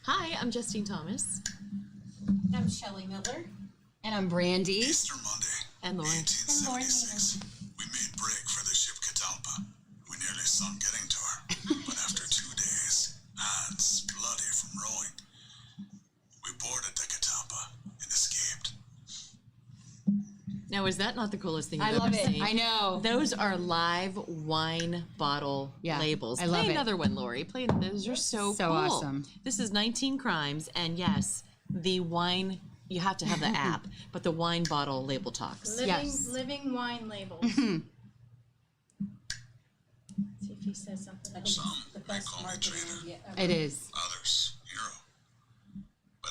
Hi, I'm Justine Thomas. I'm Shelley Miller. And I'm Brandy. Easter Monday, And Lauren. 1876. We made break for the ship Catalpa. We nearly sunk getting to her, but after 2 days, hands bloody from rowing, we boarded the Catalpa and escaped. Now, is that not the coolest thing I you've love ever it. seen? I know. Those are live wine bottle labels. I love Play it. another one, Lori. Play those are so cool. awesome. This is 19 Crimes, and yes, the wine, you have to have the app, but the wine bottle label talks. Living wine labels. See if he says something. I think Some it's the may best call me marketing traitor. yet ever. It is. Others, hero. But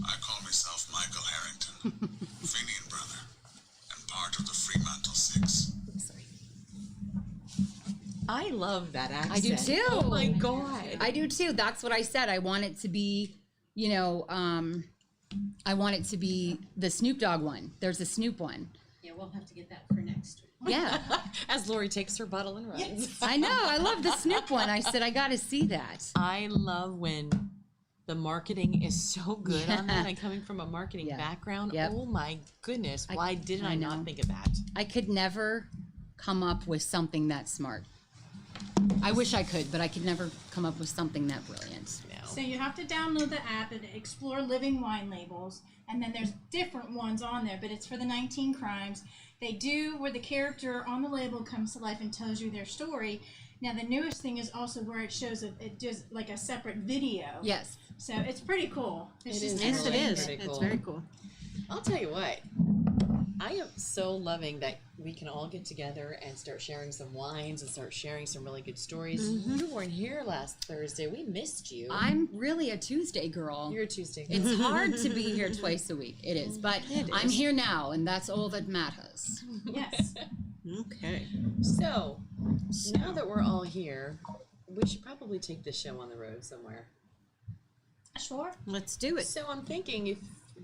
I call myself Michael Harrington, Fenian brother, and part of the Fremantle Six. I love that accent. I do too. Oh my God. I do too. That's what I said. I want it to be, you know, I want it to be the Snoop Dogg one. There's a Snoop one. Yeah, we'll have to get that for next week. Yeah. As Lori takes her bottle and runs. I know. I love the Snoop one. I said, I got to see that. I love when the marketing is so good on that. And coming from a marketing background, Yep. oh my goodness, why didn't I not know. think of that? I could never come up with something that smart. I wish I could, but I could never come up with something that brilliant. So you have to download the app and explore living wine labels, and then there's different ones on there, but it's for the 19 Crimes. They do where the character on the label comes to life and tells you their story. Now the newest thing is also where it shows it does like a separate video. Yes. So it's pretty cool. It's just Yes, it is. entertaining. It's very cool. I'll tell you what, I am so loving that we can all get together and start sharing some wines and start sharing some really good stories. You weren't here last Thursday. We missed you. I'm really a Tuesday girl. You're a Tuesday. It's hard to be here twice a week. It is. But I'm here now, and that's all that matters. Yes. Okay. So, now that we're all here, we should probably take this show on the road somewhere. Sure. Let's do it. So I'm thinking if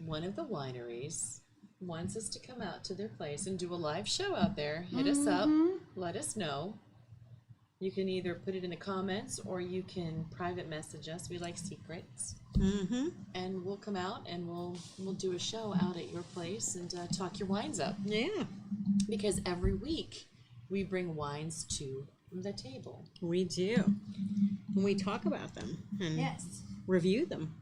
one of the wineries wants us to come out to their place and do a live show out there, hit us up, let us know. You can either put it in the comments or you can private message us. We like secrets. And we'll come out and we'll do a show out at your place and talk your wines up. Yeah, Because every week we bring wines to the table. we do. And we talk about them and Yes. review them.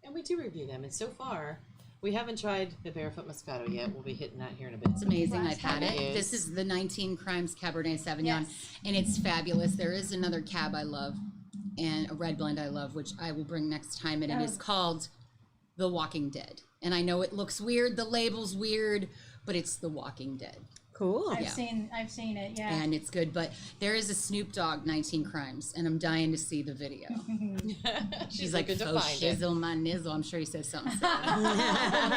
And we do review them. And so far, we haven't tried the Barefoot Moscato yet. We'll be hitting that here in a bit. It's amazing. I've had it. It This is the 19 Crimes Cabernet Sauvignon, Yes. and it's fabulous. There is another cab I love, and a red blend I love, which I will bring next time, and it is called The Walking Dead. And I know it looks weird, the label's weird, but it's The Walking Dead. Cool. I've seen it, yeah. And it's good, but there is a Snoop Dogg 19 Crimes, and I'm dying to see the video. She's like, looking to faux find it. shizzle my nizzle. I'm sure he says something.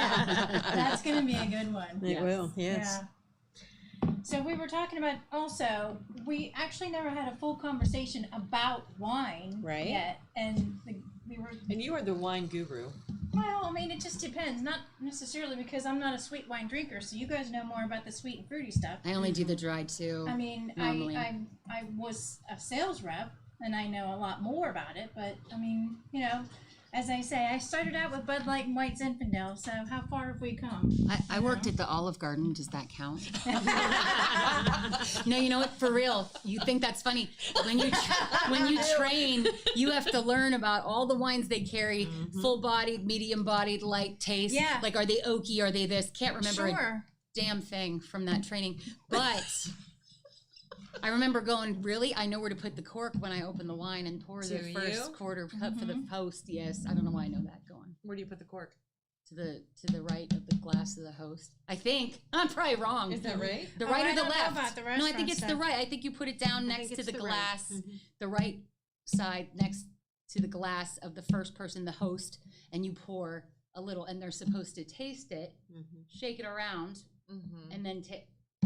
That's gonna be a good one. It will, yes. Yeah. So we were talking about also, we actually never had a full conversation about wine Right. yet, and we were, And you are the wine guru. well, I mean, it just depends, not necessarily because I'm not a sweet wine drinker, so you guys know more about the sweet and fruity stuff. I only do the dry too. I mean, Normally. I was a sales rep, and I know a lot more about it, but I mean, you know, as I say, I started out with Bud Light and White Zinfandel, so how far have we come? I worked at the Olive Garden. Does that count? No, you know what? For real, you think that's funny? When you train, you have to learn about all the wines they carry: full-bodied, medium-bodied, light taste. Yeah. Like, are they oaky? Are they this? Can't remember a Sure. damn thing from that training. But I remember going, really? I know where to put the cork when I open the wine and pour the Do first you? quarter cup for the host. Yes, I don't know why I know that going. Where do you put the cork? To the right of the glass of the host. I think. I'm probably wrong. Is that right? The Oh, right I or the don't know left? about the No, I restaurant think it's the stuff. right. I think you put it down next to it's the the right. glass, the right side next to the glass of the first person, the host, and you pour a little, and they're supposed to taste it, shake it around, and then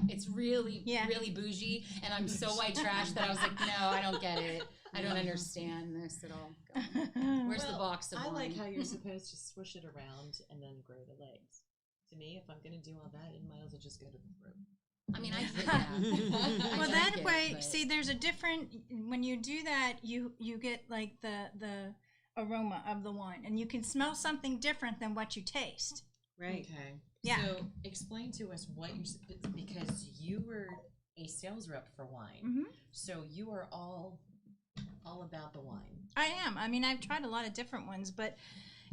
it's really, really bougie, and I'm so white trash that I was like, no, I don't get it. I don't understand this at all. Where's the box of I wine? like how you're supposed to swish it around and then grow the legs. To me, if I'm going to do all that, it might as well just go to the throat. I mean, I did that. I Well, drank that it, way, but- see, there's a different. When you do that, you get like the aroma of the wine, and you can smell something different than what you taste. Right. Okay. Yeah. So explain to us what you because you were a sales rep for wine, Mhm. so you are all about the wine. I am. I mean, I've tried a lot of different ones, but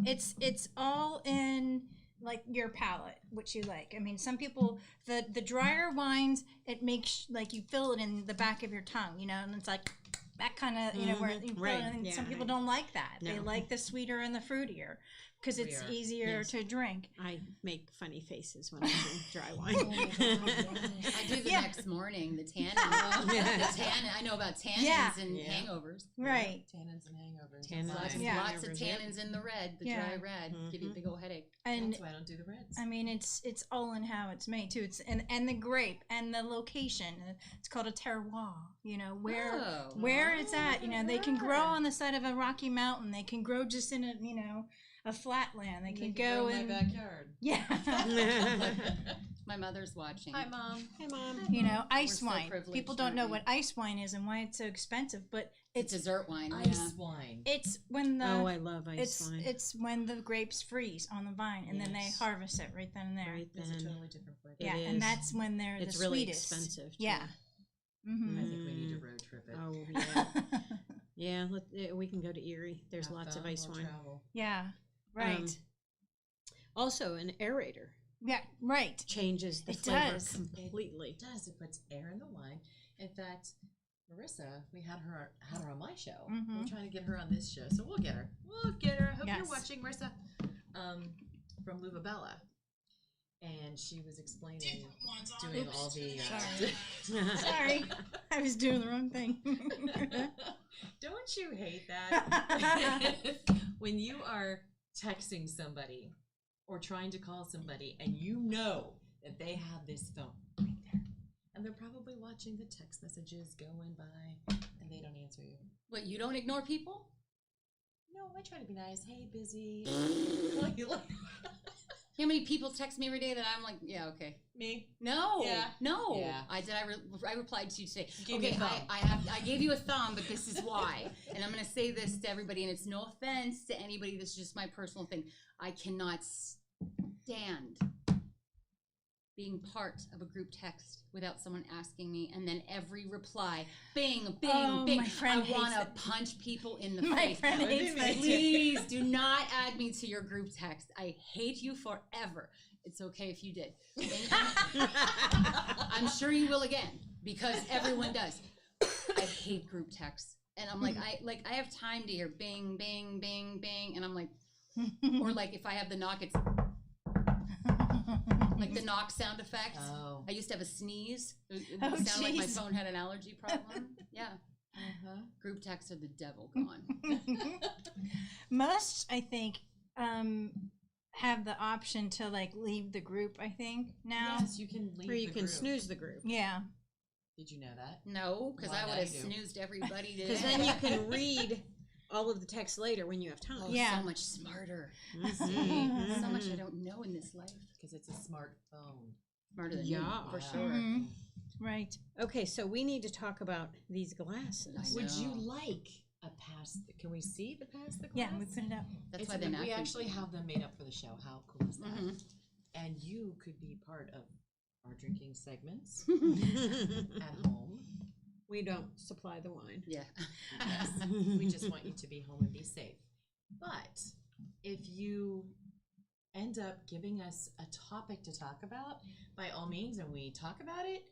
it's all in like your palate, what you like. I mean, some people the drier wines, it makes like you feel it in the back of your tongue, you know, and it's like that kind of, you know, where you feel Right. it, and Yeah, some people right. don't like that. They No. like the sweeter and the fruitier because it's Fruitier. easier Yes. to drink. I make funny faces when I drink dry wine. I do the Yeah. next morning, the tannin. The tannin. I know about tannins Yeah. and Yeah. hangovers. Right. Tannins and hangovers. Tannins That's Lots, why- Yeah. lots of tannins in the red, the Yeah. dry red. Give you a big old headache. And That's why I don't do the reds. I mean, it's all in how it's made too. It's and the grape and the location. It's called a terroir. You know where it's at. You know, they can grow on the side of a rocky mountain. They can grow just in a flat land. They can go in in my backyard. yeah. My mother's watching. Hi, Mom. Hey, Mom. You know, ice so wine. privileged, People don't know aren't we? what ice wine is and why it's so expensive, but It's it's dessert wine. Ice wine. it's when the Oh, I love ice wine. it's when the grapes freeze on the vine and then they Yes. harvest it right then and there. Right It's a then. totally different flavor. Yeah, It and is. that's when they're It's the really sweetest. expensive, too. Yeah. Mm-hmm. I think we need to road trip it. Oh, yeah. Yeah, we can go to Erie. There's Have lots of fun, ice we'll wine. travel. Yeah. Right. Also, an aerator yeah. Right. changes the It flavor does. completely. It does. It puts air in the wine. In fact, Marissa, we had her on my show. Mhm. We're trying to get her on this show, so we'll get her. We'll get her. I hope Yes. you're watching, Marissa, from Luvabella, and she was explaining doing all the. Sorry. Sorry, I was doing the wrong thing. Don't you hate that? When you are texting somebody or trying to call somebody and you know that they have this phone right there and they're probably watching the text messages going by and they don't answer you. What, you don't ignore people? No, I try to be nice. Hey, busy. How many people text me every day that I'm like, yeah, okay. Me? No, Yeah. no. Yeah. I replied to you today. Give me Okay, a thumb. I gave you a thumb, but this is why. And I'm gonna say this to everybody, and it's no offense to anybody. This is just my personal thing. I cannot stand being part of a group text without someone asking me, and then every reply, bing, bing, Oh, bing. my friend I want hates to it. punch people in the My face. friend hates that too. Please do not add me to your group text. I hate you forever. It's okay if you did. I'm sure you will again because everyone does. I hate group texts, and I'm like, I have time to hear bing, bing, bing, bing, and I'm like, or like if I have the knock, it's like the knock sound effect. Oh. I used to have a sneeze. It Oh, would sound like my jeez. phone had an allergy problem. Yeah. Uh-huh. Group texts are the devil gone. Most, I think, have the option to like leave the group. I think now. Yes, you can leave Or you the can group. snooze the group. Yeah. Did you know that? No, because Why I would not have you? snoozed everybody Because today. then you can read all of the text later when you have time. Oh, Yeah. so much smarter. Mhm. So much I don't know in this life. Because it's a smartphone. Smarter than Yeah. me, for Yeah. sure. Mhm. Right. Okay, so we need to talk about these glasses. I Would you know. like a pass? Can we see the pass the glass? Yeah, we put it up. That's It's- why they're not. we actually have them made up for the show. How cool is that? Mhm. And you could be part of our drinking segments Mm-hmm. at home. We don't supply the wine. Yeah. Yes. We just want you to be home and be safe. But if you end up giving us a topic to talk about, by all means, and we talk about it,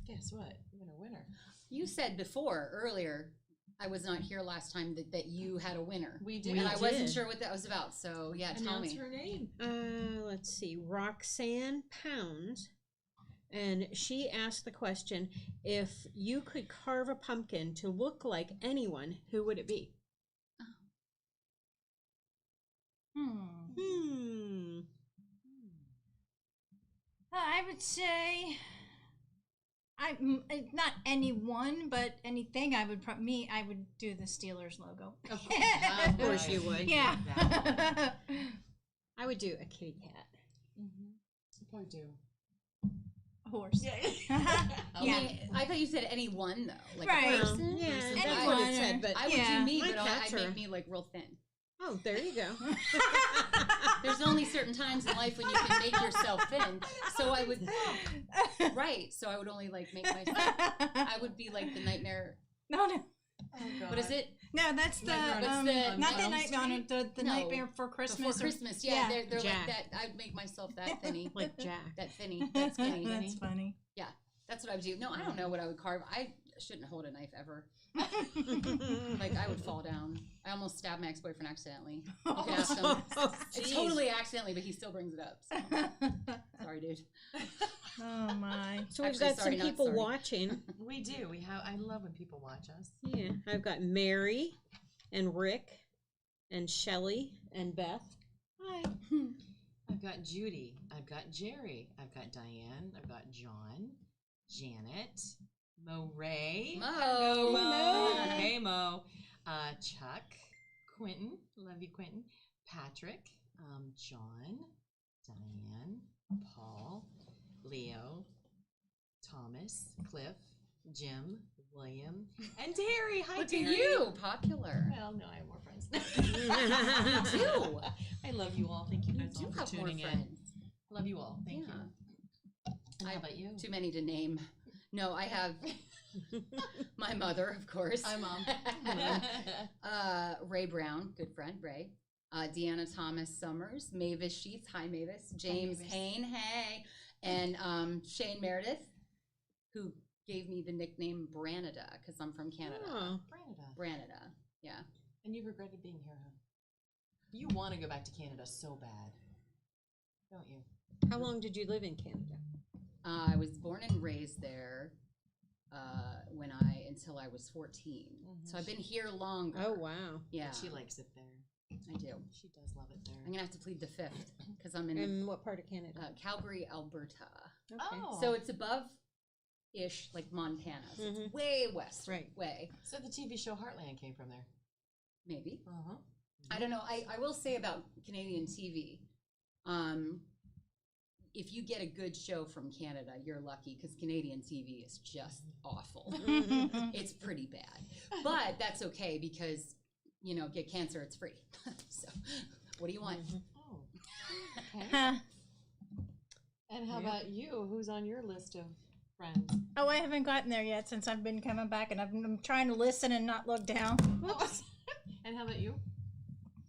guess what? Winner. You said before, earlier, I was not here last time, that you had a winner. We did. And I wasn't did. sure what that was about. So, yeah, tell Announce me. her name. Let's see, Roxanne Pounds. And she asked the question, if you could carve a pumpkin to look like anyone, who would it be? I would say, not anyone, but anything. I would I would do the Steelers logo. Of course you would. Yeah. I would do a kitty cat. Mm-hmm. Probably do. A horse. Yeah. I thought you said anyone though, like Right. a person. Yeah, or that's something. what it said. But I would Yeah. do me, My but cats I are- make me like real thin. oh, there you go. There's only certain times in life when you can make yourself thin. So I would, right? So I would only like make myself. I would be like the nightmare. No, no. What is it? No, that's the, Nightmare on Elm not the Elm Nightmare on the No. Nightmare Before Christmas. Before Christmas, yeah, yeah. they're Jack. like that. I'd make myself that thinny, Like Jack. that thinny, that skinny. That's funny. Yeah, that's what I would do. No, I don't know what I would carve. I shouldn't hold a knife ever. Like I would fall down. I almost stabbed my ex-boyfriend accidentally. You can ask him. It's totally accidentally, but he still brings it up. So. Sorry, dude. Oh my. So we've Actually, got sorry, some not people sorry. watching. We do. We have. I love when people watch us. Yeah, I've got Mary and Rick and Shelley and Beth. Hi. I've got Judy. I've got Jerry. I've got Diane. I've got John, Janet, Mo Ray. Mo. Hello, Mo. Mo. Hey, Mo. Chuck, Quentin. Love you, Quentin. Patrick, John, Diane, Paul, Leo, Thomas, Cliff, Jim, William, and Terry. Hi, Look Terry. at you, popular. Well, no, I have more friends. You do. I love you all. Thank you You guys do all for have more tuning in. friends. Love you all. Thank Yeah. you. And how about you? Too many to name. No, I have my mother, of course. Hi, Mom. Ray Brown, good friend, Ray. Deanna Thomas Summers, Mavis Sheets, hi Mavis. James Mavis. Hain, hey. And Shane Meredith, who gave me the nickname Branada because I'm from Canada. Oh, Branada, yeah. And you've regretted being here, huh? You want to go back to Canada so bad, don't you? how long did you live in Canada? I was born and raised there until I was 14. So I've been here longer. Oh, wow. Yeah, But she likes it there. I do. She does love it there. I'm gonna have to plead the fifth because I'm in And what part of Canada? Calgary, Alberta. Okay. Oh, So it's above-ish, like Montana. So it's Mhm. way west, Right. way so the TV show Heartland came from there. maybe. Uh-huh. I don't know. I will say about Canadian TV, if you get a good show from Canada, you're lucky because Canadian TV is just awful. It's pretty bad, but that's okay because get cancer, it's free. So, what do you want? Oh. Okay. Huh. And how Yeah. about you? Who's on your list of friends? Oh, I haven't gotten there yet since I've been coming back, and I'm trying to listen and not look down. And how about you?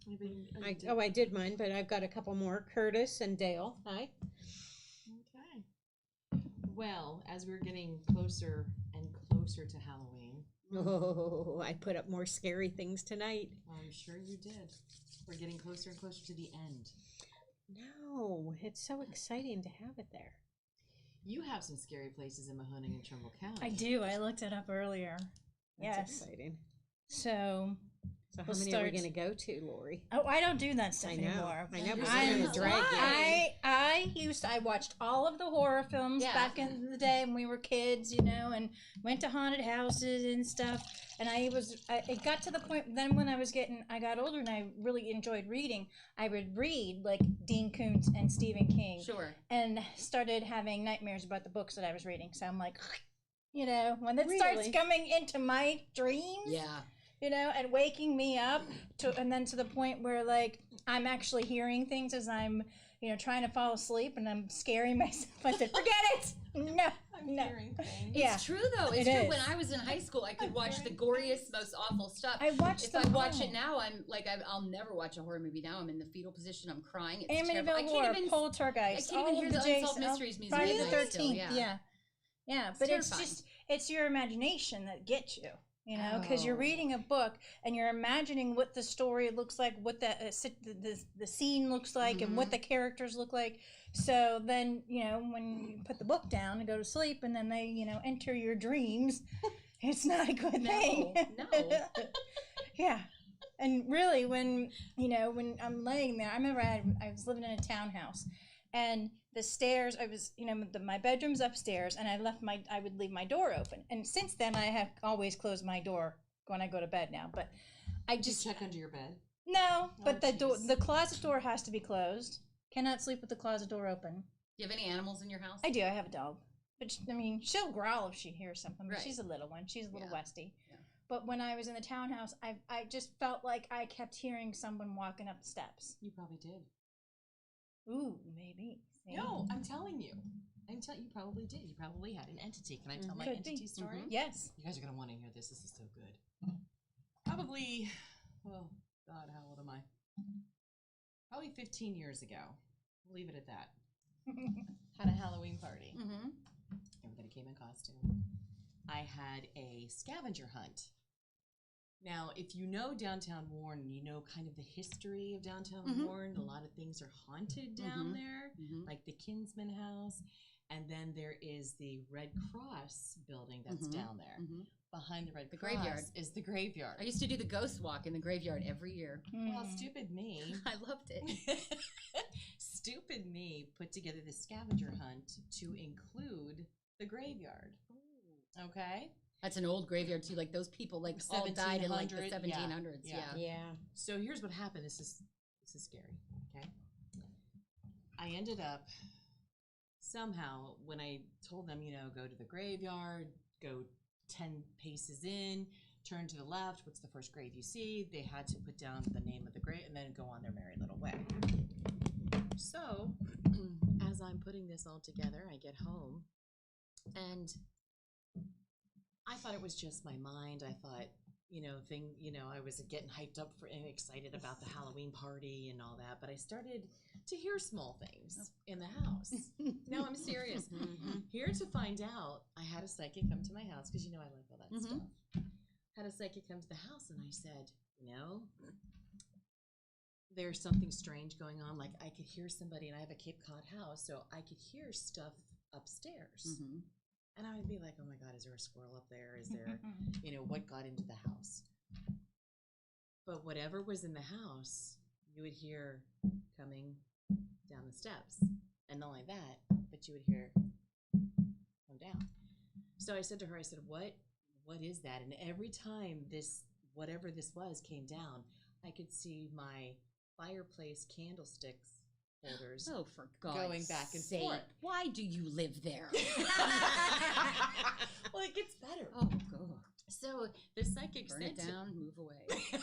Anybody? I did mine, but I've got a couple more. Curtis and Dale. Hi. Okay. Well, as we're getting closer and closer to Halloween, Oh, I put up more scary things tonight. I'm sure you did. We're getting closer and closer to the end. No, it's so exciting to have it there. You have some scary places in Mahoning and Trumbull County. I do. I looked it up earlier. That's Yes. exciting. So, So how We'll many are we start- going to go to, Lori? oh, I don't do that stuff I know. anymore. I know, but I'm- we're going to drag you. I watched all of the horror films Yeah. back in the day when we were kids, and went to haunted houses and stuff. And it got to the point then when I got older and I really enjoyed reading. I would read like Dean Koontz and Stephen King, Sure. and started having nightmares about the books that I was reading. So I'm like, when it starts Really? coming into my dreams, Yeah. and waking me up and then to the point where like I'm actually hearing things as I'm, trying to fall asleep and I'm scaring myself. I said, forget it. No. Yeah. It's true though. It's It true. is. When I was in high school, I could watch the goriest, most awful stuff. I watched If them I watch all. it now, I'm like, I'll never watch a horror movie now. I'm in the fetal position. I'm crying. It's terrible. Amityville I Horror, can't even. Poltergeist, I can't even all hear of the Jason, Unsolved Mysteries music Friday the anymore still, 13th. Yeah. But it's terrifying. just, it's your imagination that gets you. Because you're Oh. reading a book and you're imagining what the story looks like, what the scene looks like, and what the characters look like. So then, when you put the book down and go to sleep, and then they, enter your dreams, it's not a good thing. No. Yeah. And really, when I'm laying there, I remember I was living in a townhouse, and the stairs, my bedroom's upstairs, and I would leave my door open. And since then, I have always closed my door when I go to bed now. But I Just just check under your bed. no. But jeez. the closet door has to be closed. Cannot sleep with the closet door open. Do you have any animals in your house? I do. I have a dog. But I mean, she'll growl if she hears something. But Right. she's a little one. She's a little Yeah. westy. Yeah. But when I was in the townhouse, I just felt like I kept hearing someone walking up the steps. You probably did. Ooh, maybe. See? No, I'm telling you. You probably did. You probably had an entity. Can I tell my Could entity be. story? Yes. You guys are going to want to hear this. This is so good. Probably, oh, God, how old am I? Probably 15 years ago. We'll leave it at that. Had a Halloween party. Mm-hmm. Everybody came in costume. I had a scavenger hunt. Now, if you know downtown Warren, you know kind of the history of downtown Warren. A lot of things are haunted down there, like the Kinsman House. And then there is the Red Cross building that's down there. Behind the Red Cross graveyard. is the graveyard. I used to do the ghost walk in the graveyard every year. Well, stupid me. I loved it. Stupid me put together the scavenger hunt to include the graveyard. Okay? That's an old graveyard too. Like those people, like all died in like the 1700, 1700s. yeah. Yeah. Yeah. So here's what happened. This is scary. Okay. I ended up somehow when I told them, go to the graveyard, go 10 paces in, turn to the left. What's the first grave you see? They had to put down the name of the grave and then go on their merry little way. So as I'm putting this all together, I get home and I thought it was just my mind. I thought, I was getting hyped up for and excited about the Halloween party and all that. But I started to hear small things in the house. No, I'm serious. Here to find out, I had a psychic come to my house because I like all that stuff. Had a psychic come to the house and I said, there's something strange going on. Like I could hear somebody, and I have a Cape Cod house, so I could hear stuff upstairs. And I would be like, oh my God, is there a squirrel up there? Is there, what got into the house? But whatever was in the house, you would hear coming down the steps. And not only that, but you would hear come down. So I said to her, what is that? And every time whatever this was came down, I could see my fireplace candlesticks holders Oh, for God's going back and sake. forth. Why do you live there? Well, it gets better. Oh, God. So the psychic Burn said it down, move away.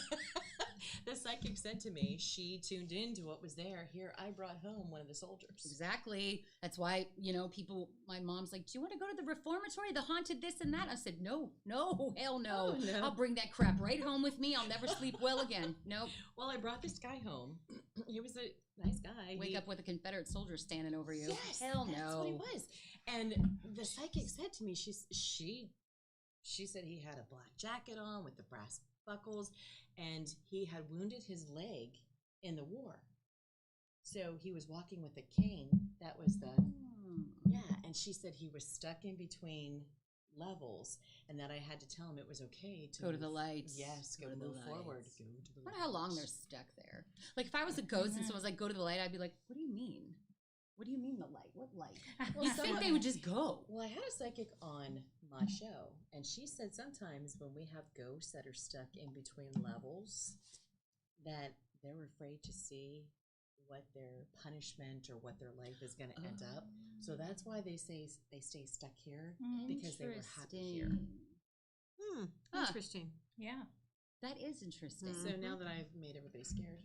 the psychic said to me, she tuned into what was there. Here, I brought home one of the soldiers. Exactly. That's why, people, my mom's like, do you want to go to the reformatory, the haunted this and that? I said, no, hell no. Oh, no. I'll bring that crap right home with me. I'll never sleep well again. Nope. Well, I brought this guy home. He was a nice guy. Wake up with a Confederate soldier standing over you. Yes, hell that's no. what he was. And the psychic said to me, she said he had a black jacket on with the brass buckles, and he had wounded his leg in the war. So he was walking with a cane. That was and she said he was stuck in between levels, and that I had to tell him it was okay to Go to the lights. Yes, go to the move lights. forward. Go to the I wonder how long they're stuck there. Like if I was a ghost and someone's like, go to the light, I'd be like, what do you mean? What do you mean the light? What light? Well, You think they would just go? Well, I had a psychic on my show, and she said sometimes when we have ghosts that are stuck in between levels, that they're afraid to see what their punishment or what their life is going to end up. So that's why they say they stay stuck here, because they were happy here. Interesting. Yeah. That is interesting. So now that I've made everybody scared.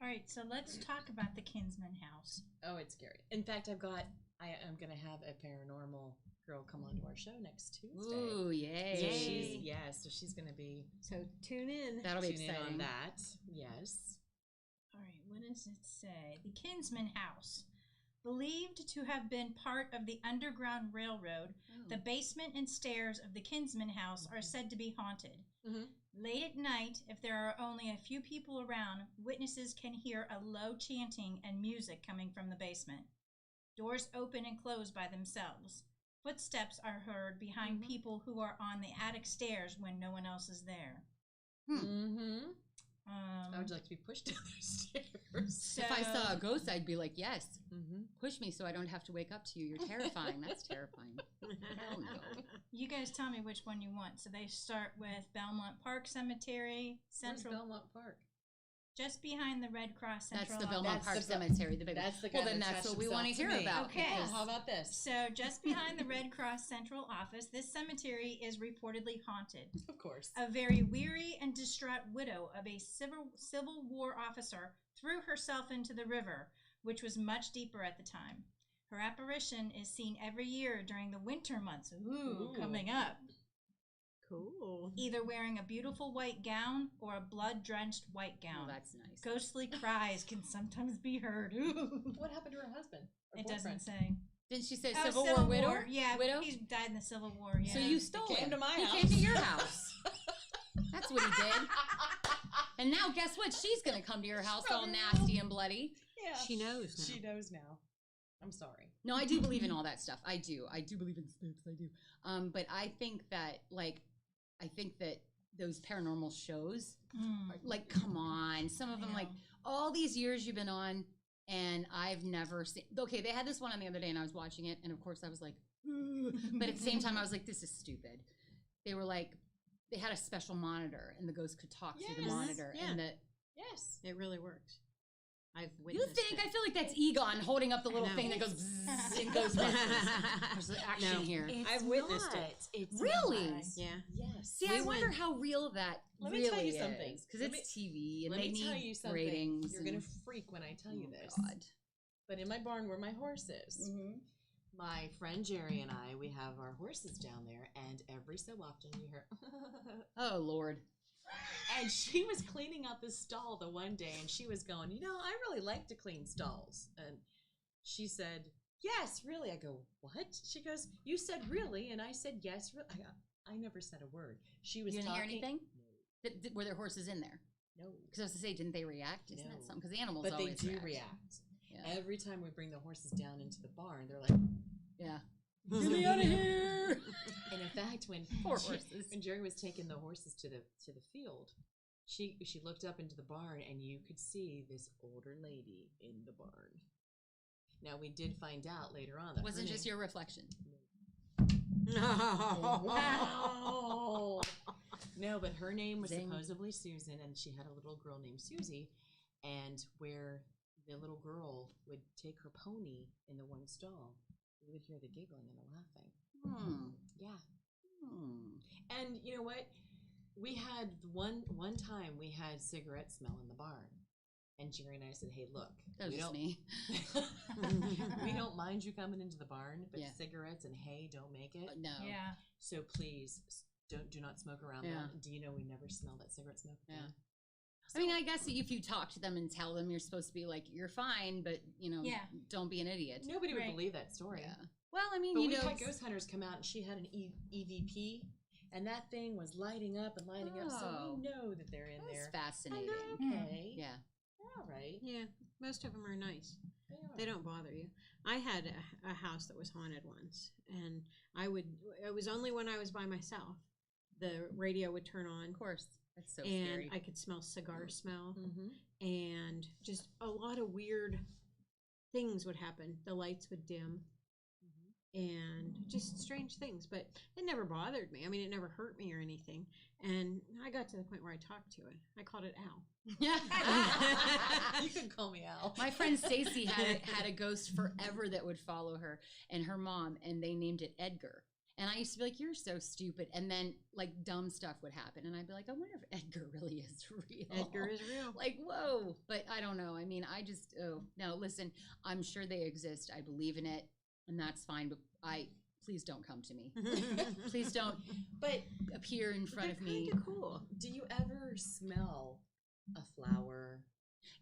All right, so let's talk about the Kinsman house. Oh, it's scary. In fact, I'm going to have a paranormal girl come onto our show next Tuesday. Ooh, yay. So she's going to be So tune in. That'll be tune in exciting. on that. Yes. All right, what does it say? The Kinsman house. Believed to have been part of the Underground Railroad, the basement and stairs of the Kinsman house are said to be haunted. Late at night, if there are only a few people around, witnesses can hear a low chanting and music coming from the basement. Doors open and close by themselves. Footsteps are heard behind people who are on the attic stairs when no one else is there. I would like to be pushed down those stairs. So, If I saw a ghost, I'd be like, yes, push me so I don't have to wake up to you. You're terrifying. That's terrifying. Hell no. you guys tell me which one you want. So they start with Belmont Park Cemetery, Where's Central. Belmont Park? Just behind the Red Cross Central That's the office. Belmont Park Cemetery. The big That's the well, guy then that that's attached what we want to himself hear me. about. Okay. because- How about this? So just behind the Red Cross Central office, this cemetery is reportedly haunted. Of course. A very weary and distraught widow of a Civil War officer threw herself into the river, which was much deeper at the time. Her apparition is seen every year during the winter months. Ooh. Coming up. Cool. Either wearing a beautiful white gown or a blood-drenched white Oh, gown. that's nice. Ghostly cries can sometimes be heard. Ooh. What happened to her husband? Or It boyfriend? doesn't say. Didn't she say Oh, Civil War widow? Yeah, Widow? he died in the Civil War. Yeah. So you stole He came him. to my He house. came to your house. That's what he did. And now guess what? She's going to come to your house all nasty and bloody. Yeah. She knows now. She knows now. I'm sorry. No, I do believe in all that stuff. I do. I do believe in spirits. I do. But I think that, those paranormal shows, are, like, come on. Some of them, know. like, all these years you've been on, and I've never seen. Okay, they had this one on the other day, and I was watching it, and of course I was like, ugh. But at the same time, I was like, this is stupid. They were like, they had a special monitor, and the ghost could talk through the Yes. monitor. Yeah. And the Yes. It really works. I've you witnessed think? it. I feel like that's Egon holding up the little No. thing that goes bzzz and goes. There's action No. here. It's I've witnessed not. it. It's Really? not. Yeah. Yes. See, We I wonder went- how real that Let me really tell you is. something. Because Let it's TV and Let they me need tell you something. ratings. You're and, gonna freak when I tell you oh, this. God. But in my barn where my horse is, my friend Jerry and I, we have our horses down there, and every so often you hear, Oh, Lord. and she was cleaning out the stall the one day, and she was going, I really like to clean stalls. And she said, yes, really. I go, what? She goes, you said really, and I said yes, really. I never said a word. She was You didn't talking. hear anything? Were there horses in there? No. Because I was to say, didn't they react? Isn't No. that something? Because the animals But they always do react. react. Yeah. Every time we bring the horses down into the barn, they're like, Yeah. Get me out of here! and in fact, Poor horses. when Jerry was taking the horses to the field, she looked up into the barn, and you could see this older lady in the barn. Now we did find out later on that Wasn't her just name- your reflection. Wow. No, but her name was Zing. supposedly Susan, and she had a little girl named Susie, and where the little girl would take her pony in the one stall, you would hear the giggling and the laughing. Yeah. And you know what? We had one time we had cigarette smell in the barn, and Jerry and I said, "Hey, look, That was we just don't me. we don't mind you coming into the barn, but Yeah. cigarettes and hay don't make it. No. Yeah. So please do not smoke around Yeah. them. Do you know we never smell that cigarette smoke again? Yeah. I mean, I guess if you talk to them and tell them you're supposed to be like, you're fine, but, Yeah. don't be an idiot. Nobody would Right. believe that story. Yeah. Well, I mean, But you we know. had ghost hunters come out, and she had an EVP, and that thing was lighting up and lighting up, so Oh. we know that they're in That's there. And fascinating. they're okay. Yeah. They're all right. Yeah, most of them are nice. are. They don't bother you. I had a house that was haunted once, and it was only when I was by myself. The radio would turn on, Of course. That's so and scary. I could smell cigar smell, Mm-hmm. and just a lot of weird things would happen. The lights would dim, and just strange things, but it never bothered me. I mean, it never hurt me or anything. And I got to the point where I talked to it. I called it Al. You can call me Al. My friend Stacy had a ghost forever that would follow her and her mom, and they named it Edgar. And I used to be like, "You're so stupid." And then like dumb stuff would happen, and I'd be like, "I wonder if Edgar really is real." Edgar is real. Like, whoa. But I don't know. I mean, no, listen, I'm sure they exist. I believe in it, and that's fine. But please don't come to me. Please don't But appear in front They're of me. kind of cool. do you ever smell a flower,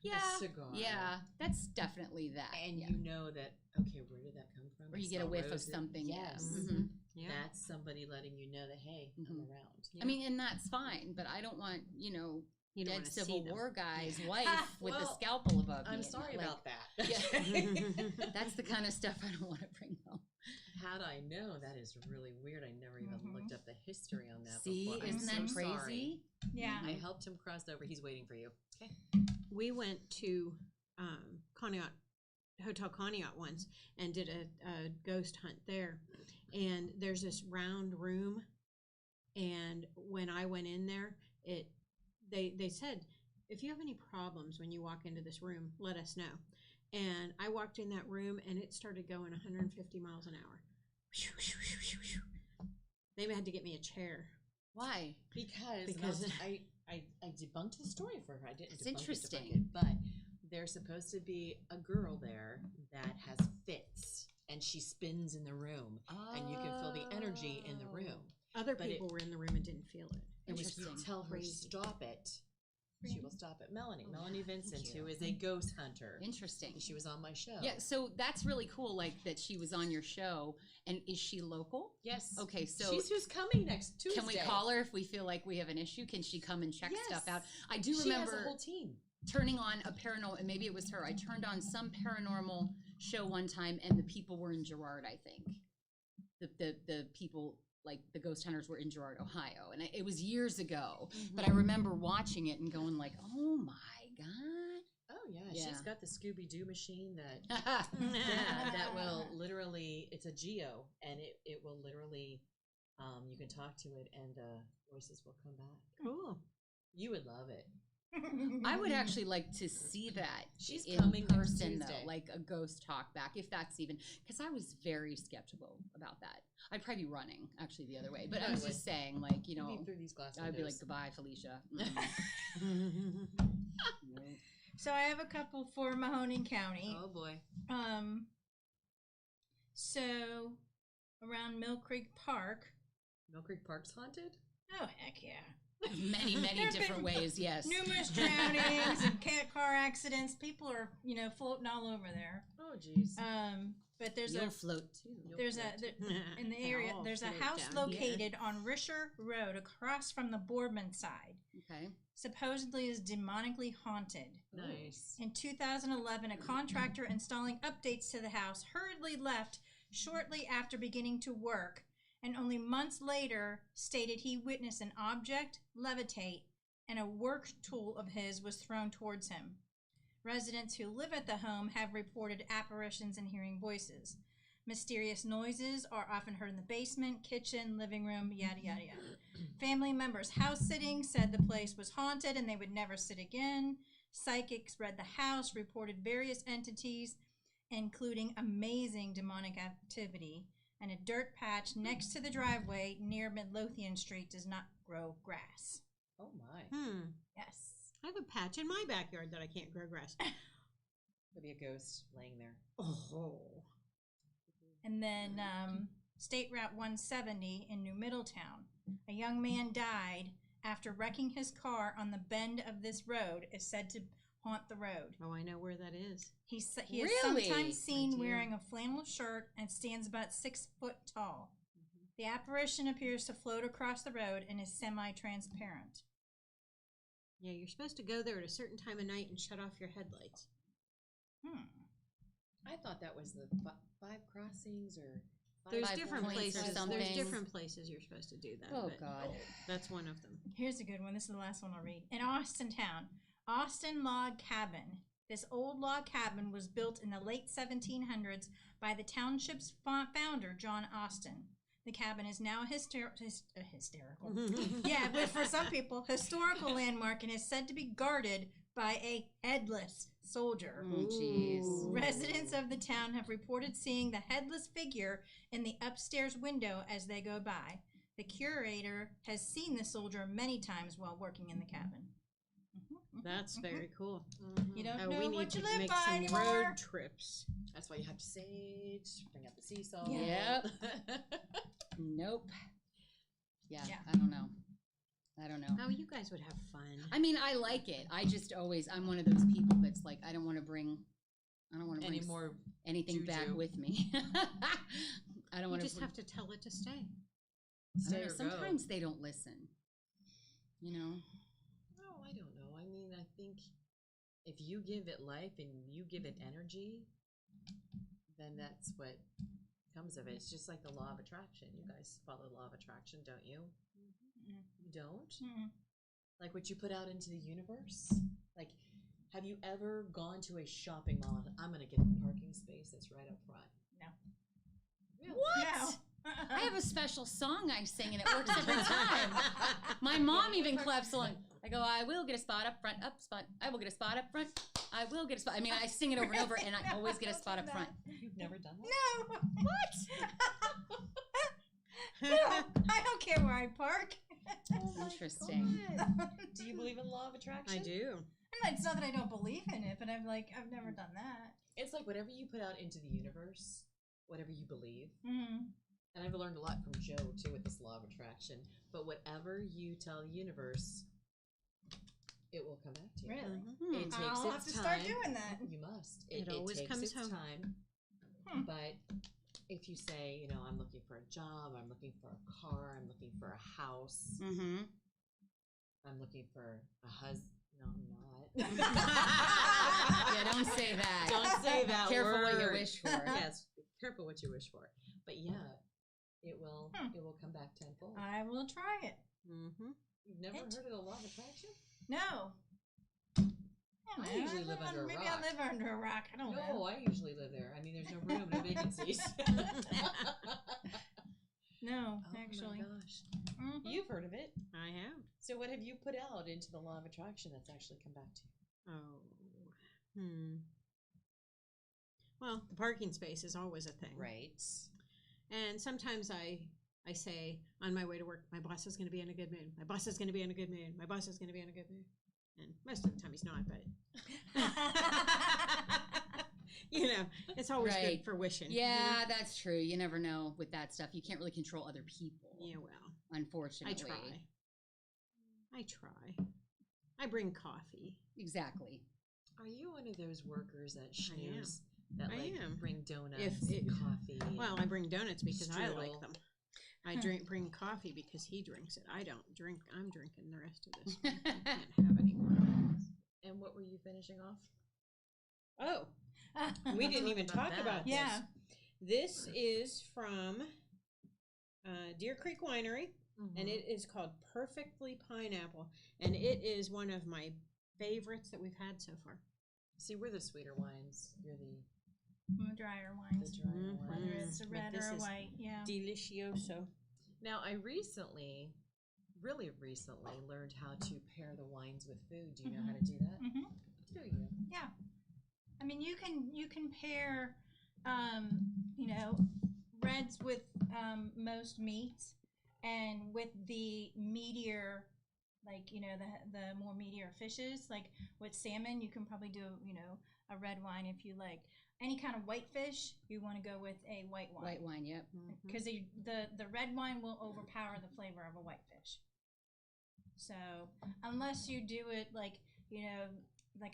Yeah. a cigar? Yeah. That's definitely that. And yeah. you know that, okay, where did that come from? Or I you get a saw whiff of roses. something. Yes. Yeah. Mhm. Mhm. Yeah. That's somebody letting you know that, hey, I'm Mhm. around. I mean, and that's fine, but I don't want, You don't dead wanna see Civil them. War guy's wife with the Well, scalpel above me. I'm and, sorry like, about that. Yeah. That's the kind of stuff I don't want to bring home. How'd I know? That is really weird. I never even looked up the history on that See, before. I'm isn't that so crazy? sorry. Yeah. I helped him cross over. He's waiting for you. Okay. We went to Conneaut, Hotel Conneaut once and did a ghost hunt there. And there's this round room. And when I went in there, they said if you have any problems when you walk into this room, let us know. And I walked in that room and it started going 150 miles an hour. They had to get me a chair. Why? Because I debunked the story for her. I didn't. It's debunk interesting. it, but there's supposed to be a girl there that has fits, and she spins in the room, and you can feel the energy in the room. Other But people were in the room and didn't feel it. It was you Interesting. tell her Crazy. stop it. She will stop it. Melanie Vincent, thank you. who is a ghost hunter. Interesting. She was on my show. Yeah, so that's really cool, like that she was on your show. And is she local? Yes. Okay, so she's who's coming next Tuesday. can we call her if we feel like we have an issue? Can she come and check stuff out? I do She remember has a whole team. turning on a paranormal, and maybe it was her. I turned on some paranormal show one time, and the people were in Girard. I think the people, like the ghost hunters, were in Girard, Ohio, and it was years ago. But I remember watching it and going like, "Oh my god!" Oh yeah, Yeah. she's got the Scooby Doo machine that will literally. It's a Geo, and it will literally. You can talk to it, and voices will come back. Cool. You would love it. I would actually like to see that. She's in coming next person, Tuesday. though, like a ghost talk back, if that's even, because I was very skeptical about that. I'd probably be running actually the other way, but I was just saying, like, you know, Maybe through these glass I'd be like, windows. goodbye, Felicia. So I have a couple for Mahoning County. Oh boy. So around Mill Creek Park. Mill Creek Park's haunted? Oh heck yeah! many There've different been ways. Yes. Numerous drownings and car accidents. People are floating all over there. Oh jeez. But there's You'll a float too. in the area. all There's a float house down here. located on Risher Road across from the Boardman side. Okay. Supposedly is demonically haunted. Nice. In 2011, a contractor installing updates to the house hurriedly left shortly after beginning to work, and only months later stated he witnessed an object levitate and a work tool of his was thrown towards him. Residents who live at the home have reported apparitions and hearing voices. Mysterious noises are often heard in the basement, kitchen, living room, yada, yada, yada. Family members house sitting said the place was haunted and they would never sit again. Psychics read the house, reported various entities, including amazing demonic activity, and a dirt patch next to the driveway near Midlothian Street does not grow grass. Oh my. Yes. I have a patch in my backyard that I can't grow grass. Could be a ghost laying there. Oh. And then State Route 170 in New Middletown. A young man died after wrecking his car on the bend of this road is said to haunt the road. Oh, I know where that is. He is Really? sometimes seen I do. wearing a flannel shirt and stands about 6 foot tall. The apparition appears to float across the road and is semi-transparent. Yeah, you're supposed to go there at a certain time of night and shut off your headlights. I thought that was the five crossings or There's Five different points or places. There's something. different places you're supposed to do that. Oh but God. that's one of them. Here's a good one. This is the last one I'll read. In Austin Town, Austin Log Cabin. This old log cabin was built in the late 1700s by the township's founder, John Austin. The cabin is now a hysterical, yeah, but for some people, historical landmark and is said to be guarded by a headless soldier. Oh, jeez. Residents of the town have reported seeing the headless figure in the upstairs window as they go by. The curator has seen the soldier many times while working in the cabin. That's very cool. You don't We know need what to you live make by some anymore. road trips. That's why you have to sage, bring out the sea salt. Yep. Nope. Yeah, Yeah. I don't know. Oh, you guys would have fun. I mean, I like it. I just always, I'm one of those people that's like, I don't want to bring Any more anything back juju. with me. I don't You want just to. have to tell it to stay. stay or go? Sometimes they don't listen. You know. Oh, I don't know. I mean, I think if you give it life and you give it energy, then that's what comes of it. It's just like the law of attraction. You guys follow the law of attraction, don't you? You don't? Like what you put out into the universe? Like, have you ever gone to a shopping mall and I'm going to get the parking space that's right up front? No. Really? What? No. I have a special song I sing, and it works every time. My mom even claps along. I go, I will get a spot up front, up spot. I will get a spot up front. I will get a spot. I mean, I sing it over and over, and I always get a spot up front. You've never done that? No. What? No, I don't care where I park. Interesting. Do you believe in law of attraction? I do. It's not that I don't believe in it, but I'm like, I've never done that. It's like whatever you put out into the universe, whatever you believe. Mm-hmm. And I've learned a lot from Joe too with this law of attraction. But whatever you tell the universe, it will come back to you. Really? It takes I'll its have to time. start doing that. You must. It always takes comes its home. time. Hmm. But if you say, I'm looking for a job, I'm looking for a car, I'm looking for a house, Mm-hmm. I'm looking for a husband. No, I'm not. Yeah, don't say that. Don't say that. Careful what you word. wish for. Yes, careful what you wish for. But yeah, it will. Hmm. It will come back tenfold. I will try it. Mm-hmm. You've never It- heard of the law of attraction? No. I Yeah, usually live under a maybe rock. I live under a rock. I don't No, know. I usually live there. I mean, there's no room, no vacancies. No, Oh actually. my gosh, Mhm. you've heard of it. I have. So, what have you put out into the law of attraction that's actually come back to you? Oh. Well, the parking space is always a thing. Right. And sometimes I say on my way to work, my boss is going to be in a good mood. My boss is going to be in a good mood. My boss is going to be in a good mood. And most of the time he's not, but it's always Right. good for wishing. Yeah, that's true. You never know with that stuff. You can't really control other people. Yeah, well, Unfortunately. I try. I bring coffee. Exactly. Are you one of those workers at I am. Schneers that I am. bring donuts If it- and coffee? Well, I bring donuts because I like Strudel. them. I bring coffee because he drinks it. I don't drink. I'm drinking the rest of this. I can't have any more. And what were you finishing off? Oh, we didn't even talk about this. Yeah. This is from Deer Creek Winery, and it is called Perfectly Pineapple, and it is one of my favorites that we've had so far. See, we're the sweeter wines. You're the Drier the wines. drier Mhm. Whether wines. it's a But red this or a is white. Yeah. Delicioso. Now, I really recently, learned how to pair the wines with food. Do you know how to do that? hmm Do you? Yeah. I mean, you can pair, reds with most meats, and with the meatier, the more meatier fishes. Like with salmon, you can probably do a red wine. If you like any kind of white fish, you want to go with a white wine. White wine, yep. Because the red wine will overpower the flavor of a white fish. So unless you do it like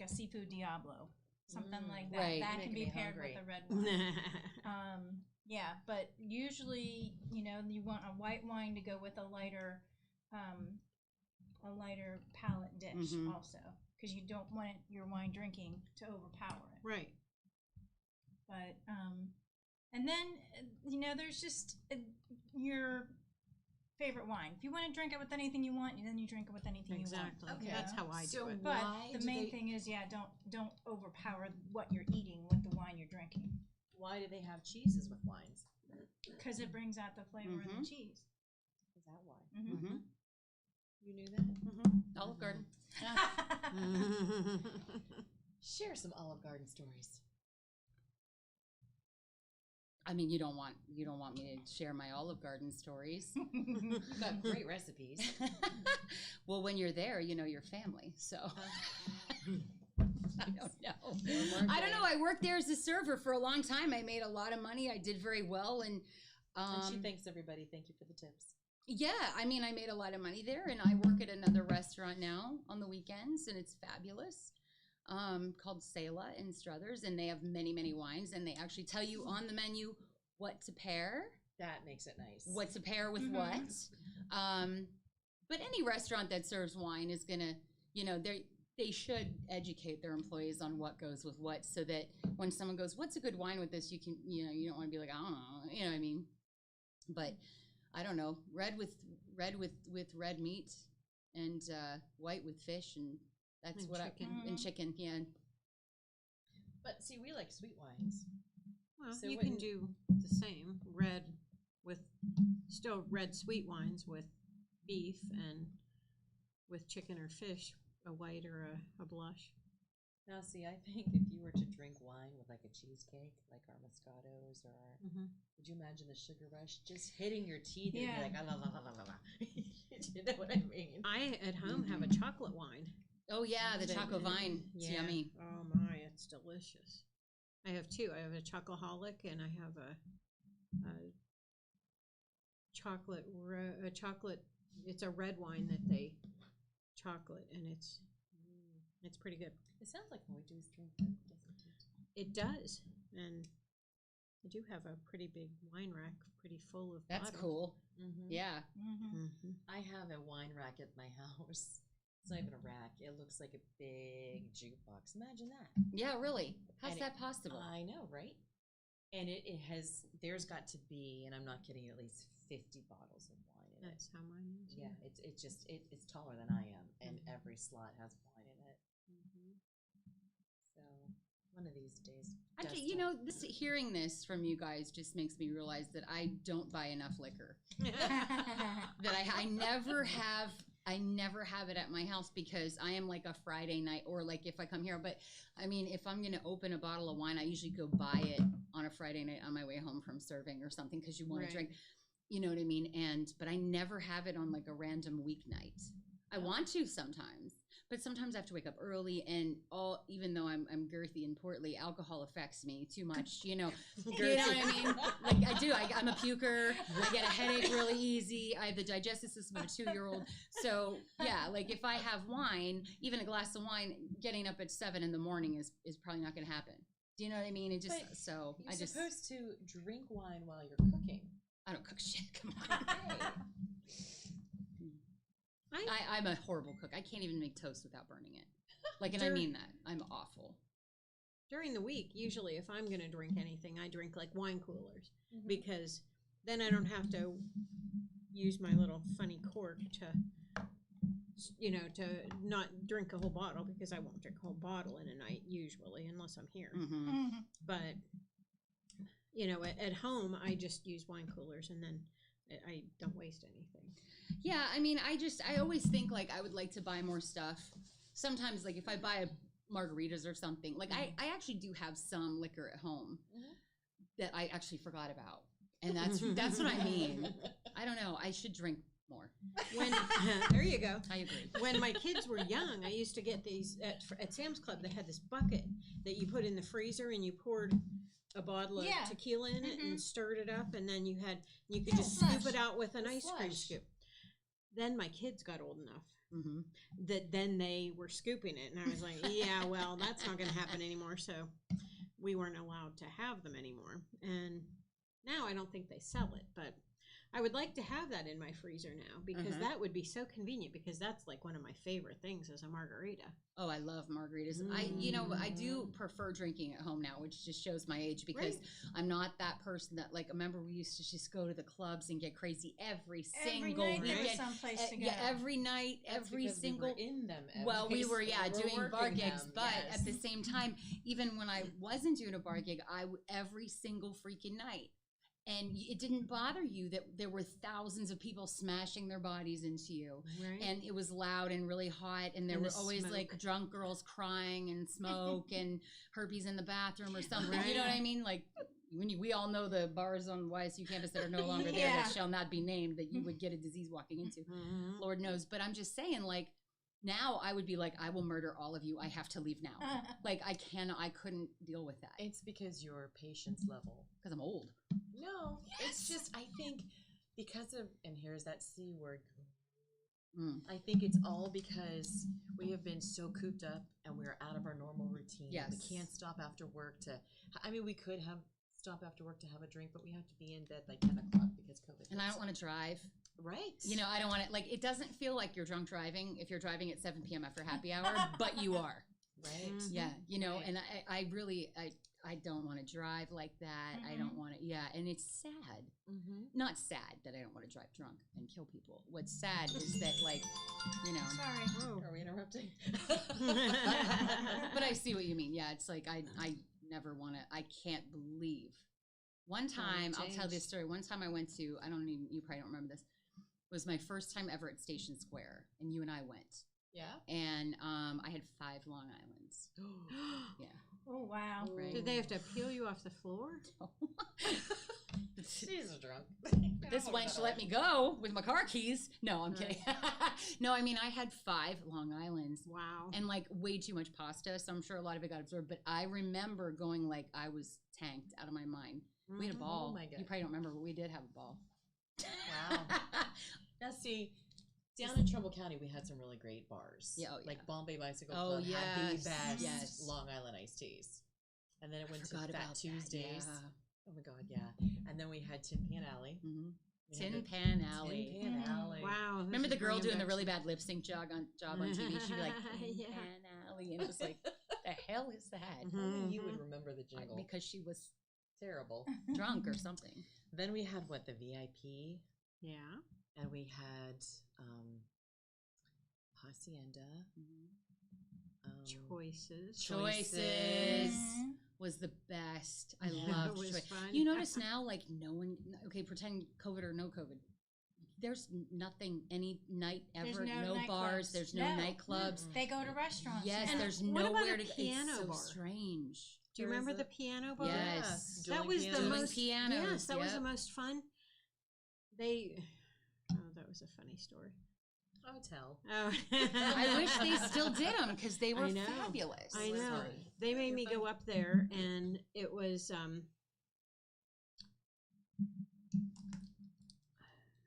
a seafood Diablo, something like that, Right. that can Making be me paired hungry. with a red wine. Yeah, but usually you want a white wine to go with a lighter palate dish Mhm. also, because you don't want your wine drinking to overpower it. Right. But and then there's just your favorite wine. If you want to drink it with anything you want, then you drink it with anything Exactly. you want. Okay. That's how I So do it. But Why the do main they- thing is, don't overpower what you're eating with the wine you're drinking, Why do they have cheeses with wines? because it brings out the flavor of Mhm. the cheese. Is that why? Mm-hmm. You knew that? Mm-hmm. Olive Garden. Share some Olive Garden stories. I mean, you don't want me to share my Olive Garden stories. You've got great recipes. Well, when you're there, your family. So I don't know. I don't know. I worked there as a server for a long time. I made a lot of money. I did very well, and And she thanks everybody. Thank you for the tips. yeah, I mean, I made a lot of money there, and I work at another restaurant now on the weekends, and it's fabulous. Called Selah in Struthers, and they have many, many wines, and they actually tell you on the menu what to pair, That makes it nice. what to pair with Mhm. what. But any restaurant that serves wine is gonna, they should educate their employees on what goes with what, so that when someone goes, "What's a good wine with this?" You can, you don't want to be like, "I don't know," you know what I mean? But I don't know, red with red meat, and white with fish, and that's And what chicken. and chicken, yeah. But see, we like sweet wines. Well, So you what can you- do the same red with still red sweet wines with beef, and with chicken or fish, a white or a blush. Now, see, I think if you were to drink wine with like a cheesecake, like our Moscatos or our, would you imagine the sugar rush just hitting your teeth and Yeah. you'd be like, ah, la, la, la, la, la. You know what I mean? I at home have a chocolate wine. Oh yeah, the choco vine. It's yummy. Oh my, it's delicious. I have two. I have a chocoholic, and I have a chocolate. It's a red wine that they chocolate, and it's pretty good. It sounds like all we do is drink them, doesn't it? It does, and I do have a pretty big wine rack, pretty full of. That's bottles. cool. Mm-hmm. Yeah. I have a wine rack at my house. It's not even a rack. It looks like a big jukebox. Imagine that. Yeah, really. How's And that possible? I know, right? And it has, there's got to be, and I'm not kidding, at least 50 bottles of wine in it. That's how mine is. Yeah, it's taller than I am, and every slot has wine in it. So one of these days, Actually, you know, hearing this from you guys just makes me realize that I don't buy enough liquor. That I never have it at my house because I am like a Friday night, or like if I come here. But I mean, if I'm gonna open a bottle of wine, I usually go buy it on a Friday night on my way home from serving or something, because you want to drink. You know what I mean? But I never have it on like a random weeknight. I want to sometimes, but sometimes I have to wake up early, and even though I'm girthy and portly, alcohol affects me too much. You know what I mean? Like I do. I'm a puker. I get a headache really easy. I have the digestive system of a 2-year-old. So yeah, like if I have wine, even a glass of wine, getting up at 7 in the morning is probably not going to happen. Do you know what I mean? It just You're supposed to drink wine while you're cooking. I don't cook shit. Come on. I'm a horrible cook. I can't even make toast without burning it. Like, and I mean that. I'm awful. During the week, usually if I'm going to drink anything, I drink like wine coolers, because then I don't have to use my little funny cork to not drink a whole bottle, because I won't drink a whole bottle in a night usually, unless I'm here. But, at home, I just use wine coolers, and then I don't waste anything. Yeah, I mean, I always think like I would like to buy more stuff. Sometimes, like if I buy margaritas or something, like I actually do have some liquor at home that I actually forgot about, and that's what I mean. I don't know. I should drink more. There you go. I agree. When my kids were young, I used to get these at Sam's Club. They had this bucket that you put in the freezer, and you poured a bottle of tequila in it and stirred it up, and then you could just scoop it out with an ice cream scoop. Then my kids got old enough that then they were scooping it, and I was like, yeah, well, that's not going to happen anymore. So we weren't allowed to have them anymore, and now I don't think they sell it, but I would like to have that in my freezer now, because that would be so convenient, because that's like one of my favorite things is a margarita. Oh, I love margaritas. I do prefer drinking at home now, which just shows my age, because I'm not that person that, like, remember we used to just go to the clubs and get crazy every single night weekend. there was someplace to go. Yeah, every night, every single. We were in them. We were doing bar gigs, them, but at the same time, even when I wasn't doing a bar gig, every single freaking night. And it didn't bother you that there were thousands of people smashing their bodies into you. Right. And it was loud and really hot. And there were always like drunk girls crying and smoke and herpes in the bathroom or something. You know what I mean? Like, we all know the bars on YSU campus that are no longer there that shall not be named, that you would get a disease walking into. Lord knows. But I'm just saying, like, now I would be like, I will murder all of you. I have to leave now. Like, I couldn't deal with that. It's because your patience level. Because I'm old. No, it's just, I think because of, and here's that C word, I think it's all because we have been so cooped up and we're out of our normal routine. Yes. We can't stop after work we could stop after work to have a drink, but we have to be in bed like 10 o'clock because COVID. And I don't want to drive. Right. I don't want to, like, it doesn't feel like you're drunk driving if you're driving at 7 p.m. after happy hour, but you are. Right. Yeah. And I really don't want to drive like that. I don't want to, and it's sad. Not sad that I don't want to drive drunk and kill people. What's sad is that, like, Sorry. Are we interrupting? But I see what you mean. Yeah, it's like I never want to, I can't believe One time, I'll tell changed. this story. One time I went to, you probably don't remember this, was my first time ever at Station Square, and you and I went. Yeah. And I had 5 Long Islands. Yeah. Oh wow. Right. Did they have to peel you off the floor? She's a drunk. This wench let me go with my car keys. No, I'm kidding. No, I mean, I had 5 Long Islands. Wow. And like way too much pasta, so I'm sure a lot of it got absorbed. But I remember going like I was tanked out of my mind. We had a ball. Oh my God. You probably don't remember, but we did have a ball. Wow. Now see, down in Trumbull County, we had some really great bars. Yeah, oh, yeah. Like Bombay Bicycle Oh, Club had the yes, best yes. Long Island iced teas. And then it went to Forgot Fat about that, Tuesdays. yeah. Oh my God, yeah. And then we had Tin Pan Alley. Mm-hmm. We had Tin the Pan Alley. Tin Pan Alley. Wow. this Remember is the girl bringing doing the back really some- bad lip sync job on TV? She'd be like, Tin Yeah. Pan Alley. And it was like, the hell is that? Only you would remember the jingle. Because she was Terrible. drunk or something. Then we had what, the VIP, Yeah. and we had Hacienda. Choices. Choices Mhm. was the best. I Yeah, loved it was Choice. fun. You notice now, like no one. Okay, pretend COVID or no COVID. There's nothing any night ever. There's no bars. nightclubs. There's no nightclubs. They go to restaurants. Yes, And there's what about nowhere a to go. piano It's so bar? strange. Do you There is remember a- the piano bar? Yes. Dueling That was the pianos. most pianos, Yes, that was the yep. most fun. They. Oh, that was a funny story. Oh, tell. Oh. I wish they still did them because they were I know. fabulous. I know. Sorry. They made me go up there, and it was.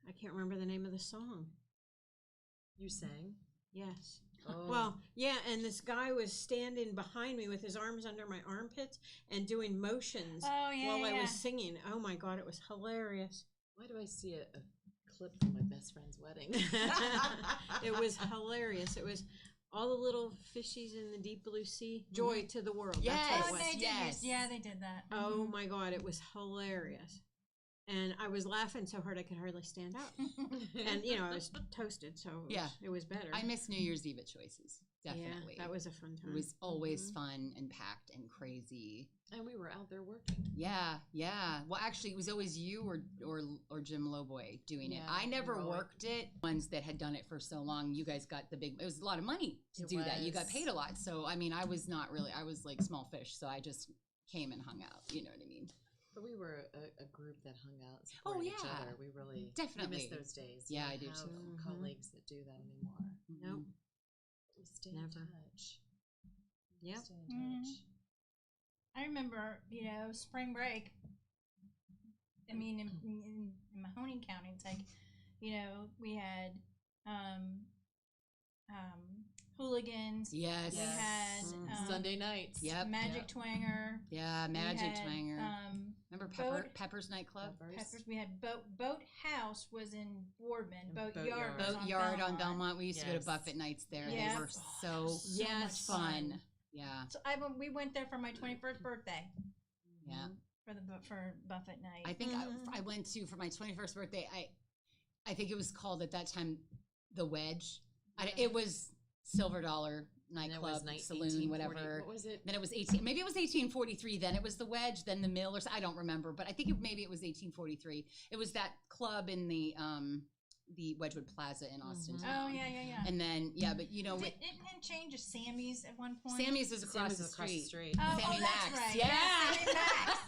I can't remember the name of the song. You sang? Yes. Oh. Well, yeah, and this guy was standing behind me with his arms under my armpits and doing motions Oh yeah. while I yeah. was singing. Oh my God, it was hilarious. Why do I see a clip from my best friend's wedding? It was hilarious. It was all the little fishies in the deep blue sea. Joy to the world. Yes. That's Oh, what it they was. did. Yes. Yeah, they did that. Oh my God, it was hilarious. And I was laughing so hard I could hardly stand up. And, you know, I was toasted, so it was better. I miss New Year's Eve at Choices. Definitely. Yeah, that was a fun time. It was always fun and packed and crazy. And we were out there working. Yeah, yeah. Well, actually, it was always you or Jim Lowboy doing it. Yeah, I never Roy. worked it. Ones that had done it for so long, you guys got the big. It was a lot of money to It do that. You got was. paid a lot. So I mean, I was not really. I was like small fish. So I just came and hung out. You know what I mean? But we were a group that hung out and Oh, supported each yeah. other. We really Definitely. we miss those days. Yeah, We I do don't have too. colleagues that do that anymore. Nope. We stay Never. in touch. We Yep. Stay in touch. I remember, spring break. I mean, in Mahoning County, it's like, we had hooligans. Yes. We had Sunday nights. Yep. Magic Twanger. Yeah, We Magic had, Twanger. Remember Pepper's nightclub? Peppers. We had Boat House was in Boardman. And Boat Boat Yard. Yard. was Boat on Yard on Belmont. Belmont. We used to go to Yes. Buffett nights there. Yeah. They were so much fun. Yeah. So we went there for my 21st birthday Yeah. for Buffett night. I think I went to for my 21st birthday. I think it was called at that time the Wedge. It was Silver Dollar And it was nightclub, saloon, 1840 whatever. What was it? Then it was maybe it was 1843. Then it was the Wedge. Then the Mill, or I don't remember, but I think maybe it was 1843. It was that club in the Wedgwood Plaza in Austin. Mhm. Oh yeah. And then but Didn't it change to Sammy's at one point? Sammy's was across, Sammy's the, across street. the street. Oh, Sammy that's Max. right. Yeah. Sammy Max.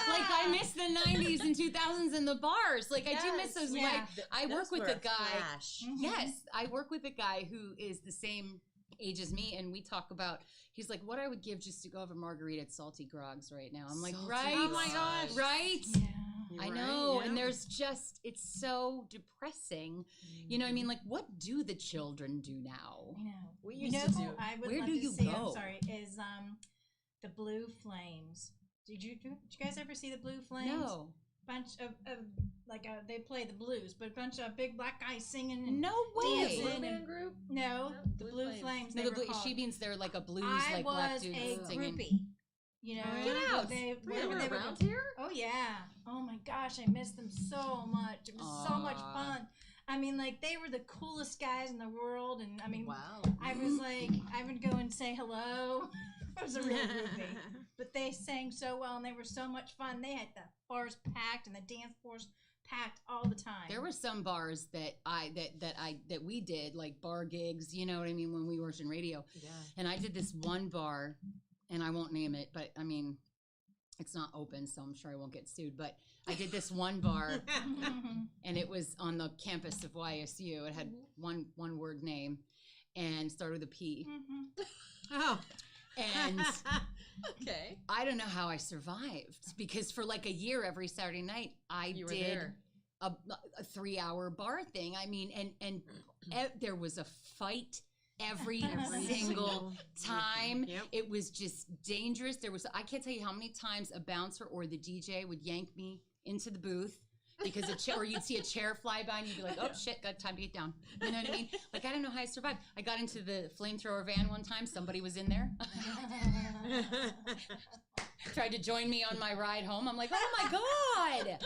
Like I miss the 90s and 2000s and the bars. Like I do miss Yes, those. yeah. Like I work with a guy. Flash. Mhm. Yes, I work with a guy who is the same age as me, and we talk about. He's like, what I would give just to go have a margarita at Salty Grogs right now. I'm like, Salty right? Oh my gosh. right? Yeah. I You're know, right, and yeah. there's just it's so depressing. You know, what I mean, like, what do the children do now? I know. We You used know to who do. I would Where love do to you see? go? I'm sorry. Is the Blue Flames? Did you guys ever see the Blue Flames? No, Bunch of they play the blues, but a bunch of big black guys singing. And no way. Dancing. Blue and- Man Group? No, No, the Blue Blue Flames. Flames. No, they the were blue, called. she means they're like a blues, I like black was dudes a singing. groupie. You know, Get out. They They were were around here? Oh yeah. Oh my gosh, I miss them so much. It was so much Aw. fun. I mean, like they were the coolest guys in the world, and I mean, Wow. I was like, I would go and say hello. I was a real groupie. but they sang so well and they were so much fun. They had the bars packed and the dance floors packed all the time. There were some bars that we did, like bar gigs, you know what I mean, when we worked in radio. Yeah. And I did this one bar, and I won't name it, but I mean, it's not open, so I'm sure I won't get sued. But I did this one bar, and it was on the campus of YSU. It had one word name, and started with a P. Oh. And Okay. I don't know how I survived, because for like a year, every Saturday night, You were did there. a 3-hour bar thing. I mean, and there was a fight every single time. Yep. It was just dangerous. I can't tell you how many times a bouncer or the DJ would yank me into the booth because or you'd see a chair fly by and you'd be like, oh shit, got time to get down. You know what I mean? Like, I don't know how I survived. I got into the flamethrower van one time. Somebody was in there. Tried to join me on my ride home. I'm like, oh my God.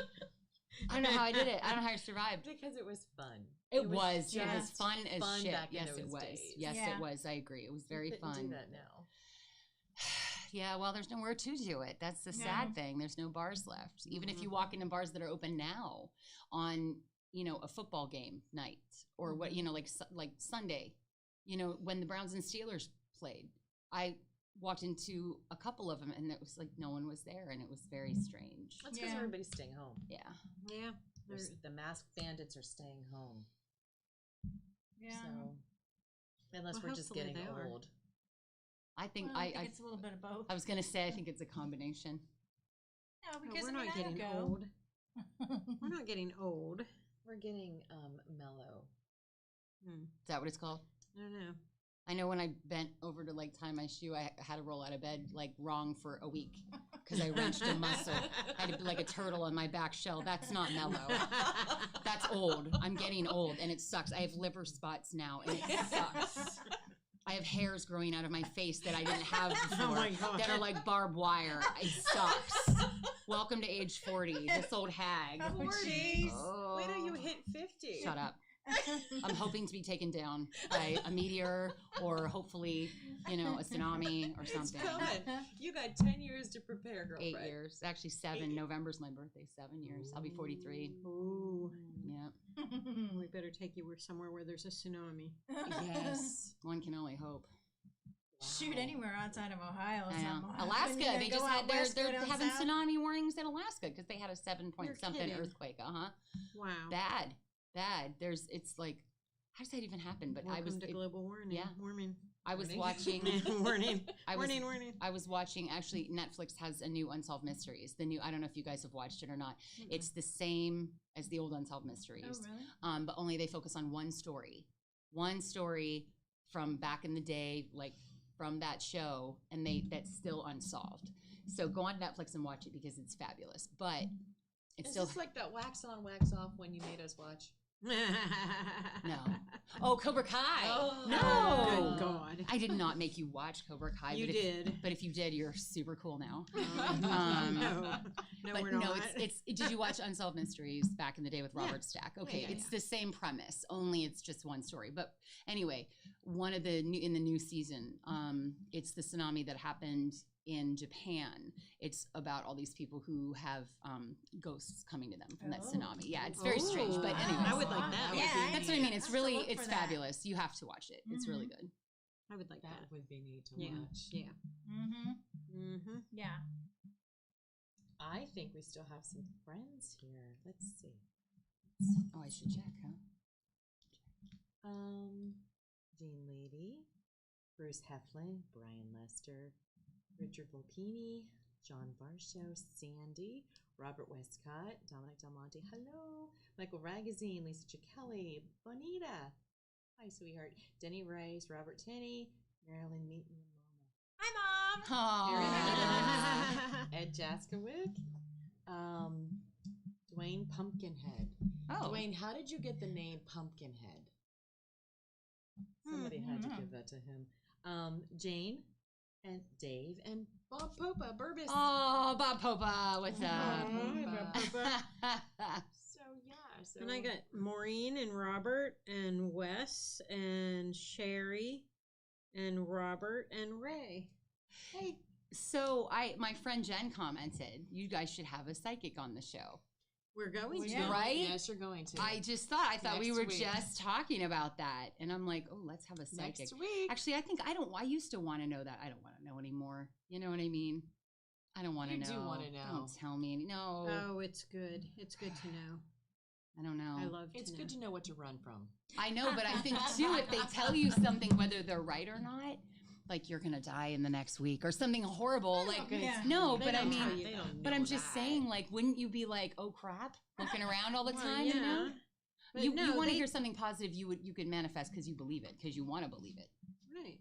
I don't know how I did it. I don't know how I survived. Because it was fun. It was just fun as fun shit. back in Yes, those it was. days. Yes, Yeah. it was. I agree. It was very You couldn't fun. do that now. Yeah, well, there's nowhere to do it. That's the No. sad thing. There's no bars left. Even if you walk into bars that are open now on, a football game night or what, like Sunday, when the Browns and Steelers played, I walked into a couple of them and it was like no one was there, and it was very strange. That's because Yeah. everybody's staying home. Yeah. Yeah. The masked bandits are staying home. Yeah. So, unless Well, we're just hopefully getting they are. old. I think Well, I think it's a little bit of both. I was going to say I think it's a combination. No, No, because we're I mean, not I getting don't old. go. We're not getting old. We're getting mellow. Is that what it's called? I don't know. I know when I bent over to like tie my shoe, I had to roll out of bed like wrong for a week because I wrenched a muscle. I had to be like a turtle on my back shell. That's not mellow. That's old. I'm getting old, and it sucks. I have liver spots now, and it sucks. I have hairs growing out of my face that I didn't have before. Oh my God. That are like barbed wire. It sucks. Welcome to age 40. This old hag. 40s. Oh. Wait till you hit 50. Shut up. I'm hoping to be taken down by a meteor or hopefully, a tsunami or It's something. coming. You got 10 years to prepare, girlfriend. 8 years. Actually, 7. November's my birthday. 7 years. I'll be 43. Ooh. Yeah. We better take you somewhere where there's a tsunami. Yes. One can only hope. Shoot, anywhere outside of Ohio. I know. somehow. Alaska, When you they go just out had west, go they're down having south. tsunami warnings in Alaska because they had a 7 point You're something kidding. earthquake. Wow. Bad. It's like, how does that even happen? But Welcome to global warning. yeah. Warming. I was Warning. watching. warning. I was- warning. I was watching, actually, Netflix has a new Unsolved Mysteries. I don't know if you guys have watched it or not. It's the same as the old Unsolved Mysteries. Oh, really? But only they focus on one story from back in the day, like from that show, and that's still unsolved. So go on Netflix and watch it because it's fabulous. But it's Is still this like that wax on, wax off when you made us watch? no. Oh, Cobra Kai. Oh, no. Good God. I did not make you watch Cobra Kai. You but did. But if you did, you're super cool now. No, But we're no, not. it's did you watch Unsolved Mysteries back in the day with Robert Stack? Okay, yeah, it's the same premise, only it's just one story. But anyway, in the new season, it's the tsunami that happened in Japan. It's about all these people who have ghosts coming to them from that tsunami. Yeah, it's very strange. But Oh, anyway, I would like that. Yeah, that's what I mean. It's have to really look it's for that. fabulous. You have to watch it. It's really good. I would like that. That would be neat to Yeah. watch. Yeah. Mm-hmm. Yeah. I think we still have some friends here. Let's see. Oh, I should check, huh? Jean Lady, Bruce Heflin, Brian Lester, Richard Lopini, John Varsho, Sandy, Robert Westcott, Dominic Del Monte, hello, Michael Ragazine, Lisa Chichelli, Bonita, hi sweetheart, Denny Rice, Robert Tenney, Marilyn Meaton, and Mama. Aww. Ed Jaskowick, Dwayne Pumpkinhead. Oh. Dwayne, how did you get the name Pumpkinhead? Somebody had to give that to him. Jane and Dave and Bob Popa, Burbis. Oh, Bob Popa, what's up? So yeah, so And I got Maureen and Robert and Wes and Sherry and Robert and Ray. hey, So my friend Jen commented, you guys should have a psychic on the show. We're going to. Yeah. Right? Yes, you're going to. I thought we Next were week. just talking about that. And I'm like, oh, let's have a psychic. Next week. Actually, I used to want to know that. I don't want to know anymore. You know what I mean? I don't want to You know. do wanna know. Don't tell me. No. Oh, it's good. It's good to know. I don't know. I love to It's know. good to know what to run from. I know, but I think too, if they tell you something, whether they're right or not, like you're gonna die in the next week or something horrible, like Yeah. no, They but I don't tell mean, you They that. don't but know I'm just that. saying, like, wouldn't you be like, oh crap, looking around all the Well, time? You know, But you no, want to they- hear something positive, you can manifest because you believe it, because you want to believe it. Right.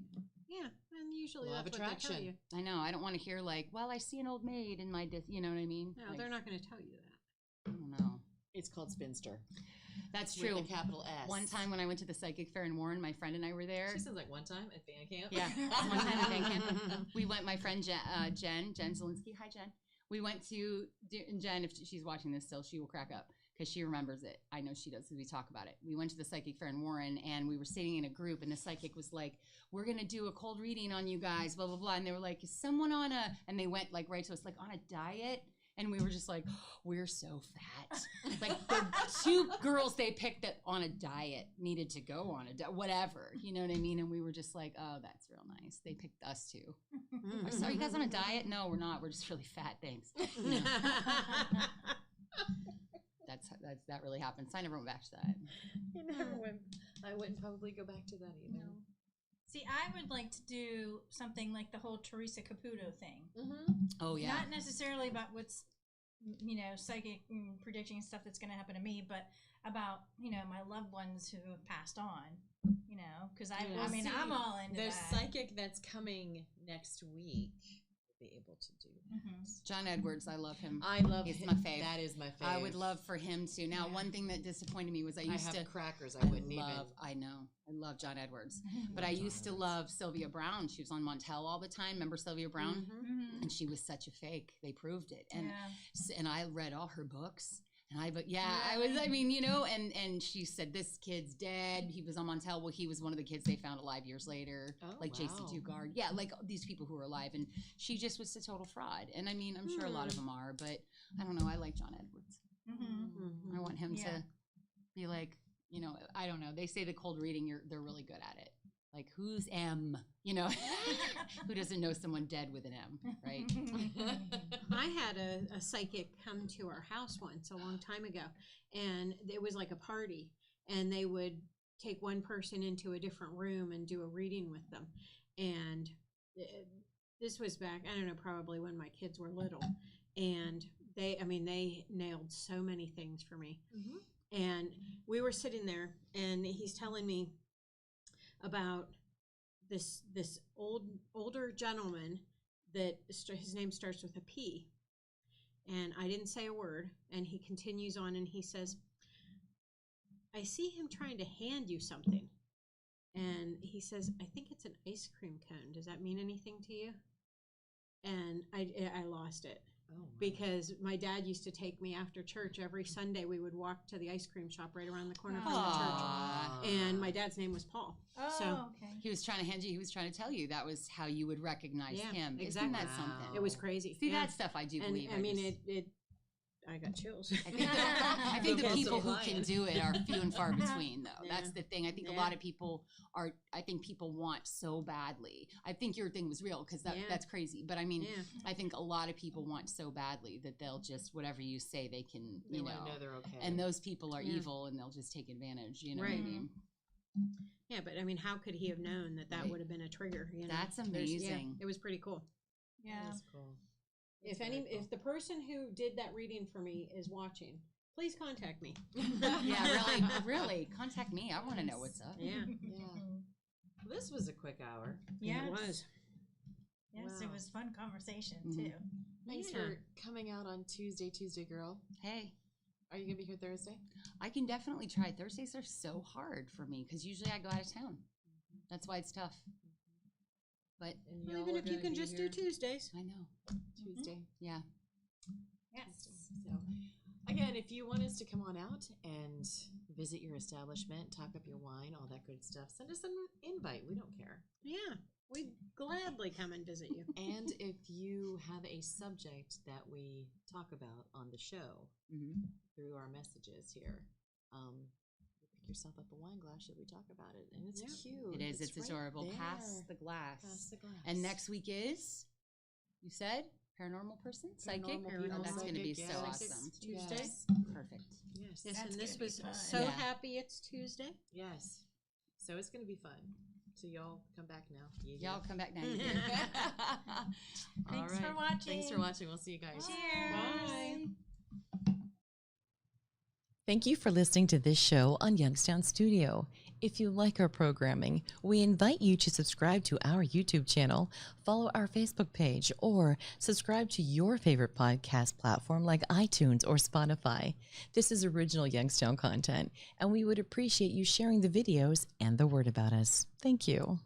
Yeah. And usually Law of that's what they tell attraction. you. I know. I don't want to hear like, well, I see an old maid in my, you know what I mean? No, Like, they're not going to tell you that. I don't know. It's called spinster. That's With true. a capital S. One time when I went to the psychic fair in Warren, my friend and I were there. She sounds like one time at band camp. Yeah, one time at band camp. We went, my friend Jen Zielinski. Hi, Jen. We went to, and Jen, if she's watching this still, she will crack up because she remembers it. I know she does because we talk about it. We went to the psychic fair in Warren and we were sitting in a group and the psychic was like, we're going to do a cold reading on you guys, blah, blah, blah. And they were like, is someone on a, and they went like right to us, like on a diet? And we were just like, we're so fat. Like the two girls they picked that on a diet needed to go on a diet, whatever. You know what I mean? And we were just like, oh, that's real nice. They picked us too. Like, so are you guys on a diet? No, we're not. We're just really fat. Thanks. You know, that really happened. So I never went back to that. You never went. I wouldn't probably go back to that either. See, I would like to do something like the whole Teresa Caputo thing. Mm-hmm. Oh yeah. Not necessarily about what's, psychic predicting stuff that's going to happen to me, but about, my loved ones who have passed on, because I Well, mean, see, I'm all into The that. psychic that's coming next week will be able to do that. John Edwards, I love him. I love He's him. my fave. That is my fave. I would love for him to. Now, Yeah. one thing that disappointed me was I I used have to. crackers. I wouldn't even. I know. I love John Edwards. But I used to love Sylvia Brown. She was on Montel all the time. Remember Sylvia Brown? Mhm. And she was such a fake. They proved it. And Yeah. and I read all her books. And I Really? mean, and she said, this kid's dead. He was on Montel. Well, he was one of the kids they found alive years later. Oh, like J.C. wow. Dugard. Yeah, like these people who are alive. And she just was a total fraud. And I mean, I'm sure a lot of them are. But I don't know. I like John Edwards. Mhm. I want him Yeah. to be like, I don't know. They say the cold reading, they're really good at it. Like, who's M? Who doesn't know someone dead with an M, right? I had a psychic come to our house once a long time ago, and it was like a party, and they would take one person into a different room and do a reading with them. And this was back, I don't know, probably when my kids were little. And they nailed so many things for me. Mhm. And we were sitting there, and he's telling me about this older gentleman that his name starts with a P. And I didn't say a word. And he continues on, and he says, I see him trying to hand you something. And he says, I think it's an ice cream cone. Does that mean anything to you? And I lost it. Oh, my. Because my dad used to take me after church. Every Sunday we would walk to the ice cream shop right around the corner from the Aw. church. And my dad's name was Paul. Oh, So okay. He was trying to hand you, he was trying to tell you that was how you would recognize Yeah, him. Isn't exactly. that Wow. something? it was crazy. See, yeah. that stuff I do And believe. I mean, just- I got chills. I think the Because people of who lying. can do it are few and far between, though. Yeah. That's the thing. I think a Yeah. lot of people I think people want so badly. I think your thing was real because Yeah. that's crazy. But I mean, Yeah. I think a lot of people want so badly that they'll just, whatever you say, they can, They you want know. to know they're okay. And those people are Yeah. evil and they'll just take advantage, you know what I Right. mean? Yeah, but I mean, how could he have known that Right. would have been a trigger? That's Yeah, amazing. it was pretty cool. Yeah. That's cool. If That's very cool. if the person who did that reading for me is watching, please contact me. Yeah, really. Contact me. I want to know what's up. Yeah, Yeah. Well, this was a quick hour. Yes. it was. Yes, it Wow. was fun conversation Mhm. too. Thanks Yeah. for coming out on Tuesday girl. Hey, Are you gonna be here Thursday? I can definitely try. Thursdays are so hard for me because usually I go out of town. That's why it's tough. But And Well, y'all even are if you gonna can be just here do Tuesdays. I know. Tuesday. Yeah. Yes. So, again, if you want us to come on out and visit your establishment, talk up your wine, all that good stuff, send us an invite. We don't care. Yeah, gladly come and visit you. And if you have a subject that we talk about on the show through our messages here, you pick yourself up a wine glass should we talk about it? And it's cute. It is. It's right adorable. Pass there. the glass. Pass the glass. And next week is, you said, paranormal person? Psychic? Paranormal Oh, that's going to be psychic, so yes. awesome. Tuesday? Yes. Perfect. Yes. Yes, That's and this gonna be was fun. so Yeah. happy it's Tuesday. Yes. So it's going to be fun. So y'all come back now. Y'all come back now. Thanks for watching. Thanks for watching. We'll see you guys. Cheers. Bye. Thank you for listening to this show on Youngstown Studio. If you like our programming, we invite you to subscribe to our YouTube channel, follow our Facebook page, or subscribe to your favorite podcast platform like iTunes or Spotify. This is original Youngstown content, and we would appreciate you sharing the videos and the word about us. Thank you.